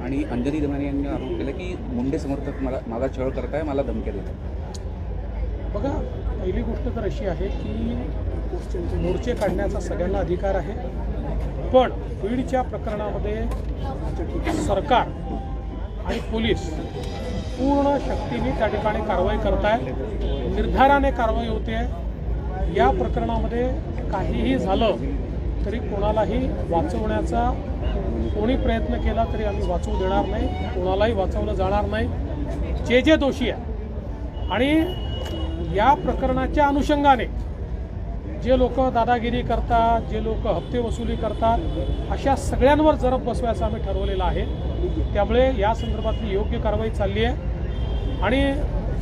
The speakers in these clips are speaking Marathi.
आणि अंजली दमाने यांनी आरोप केला की मुंडे समर्थक माझा छळ करताय, मला धमक्या देतात. बघा, पहिली गोष्ट तर अशी आहे की मोर्चे काढण्याचा सगळ्यांना अधिकार आहे, पण बीडच्या प्रकरणामध्ये सरकार आणि पोलीस पूर्ण शक्तीने त्या ठिकाणी कारवाई करत आहे, निर्धाराने कारवाई होते आहे. या प्रकरणामध्ये काहीही झालं तरी कोणालाही वाचवण्याचा कोणी प्रयत्न केला तरी आम्ही वाचवू देणार नाही, कोणालाही वाचवलं जाणार नाही. जे दोषी आहे आणि या प्रकरणाच्या अनुषंगाने जे लोक दादागिरी करतात, जे लोक हप्ते वसुली करतात, अशा सगळ्यांवर जरब बसवायचं आम्ही ठरवलेलं आहे. त्यामुळे या संदर्भातली योग्य कारवाई चालली आहे आणि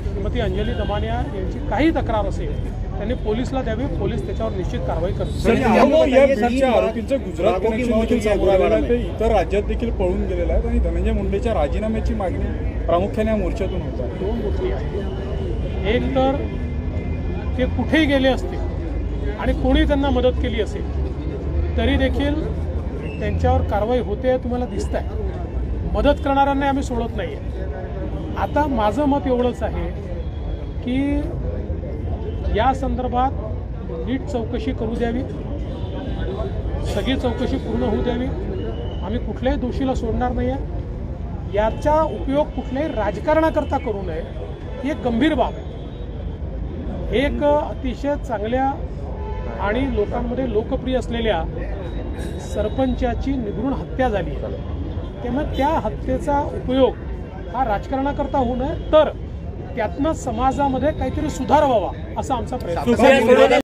श्रीमती अंजली दमानिया यांची काही तक्रार असेल त्यांनी पोलिसला द्यावी, पोलीस त्याच्यावर निश्चित कारवाई करतील. आरोपींचं गुजरात कनेक्शन देखील समोर आलेलं आहे, ते इतर राज्यात देखील पळून गेलेलं आहे आणि धनंजय मुंडेच्या राजीनाम्याची मागणी प्रामुख्याने या मोर्चातून होत आहे. दोन गोष्टी आहेत. एक तर ते कुठेही गेले असतील आणि कोणी त्यांना मदत केली असेल तरी देखील त्यांच्यावर कारवाई होते, तुम्हाला दिसत आहे. मदत करणाऱ्यांना आम्ही सोडत नाही आहे. आता माझं मत एवढंच आहे की या संदर्भात नीट चौकशी करू द्यावी, सगळी चौकशी पूर्ण होऊ द्यावी. आम्ही कुठल्याही दोषीला सोडणार नाही आहे. याचा उपयोग कुठल्याही राजकारणाकरता करू नये, ही एक गंभीर बाब आहे. एक अतिशय चांगल्या आणि लोकांमध्ये लोकप्रिय असलेल्या सरपंचाची निर्घृण हत्या झाली आहे. त्यामुळे त्या हत्येचा उपयोग हा राजकारणाकरता होऊ नये, तर त्यातनं समाजामध्ये काहीतरी सुधार व्हावा असा आमचा प्रयत्न.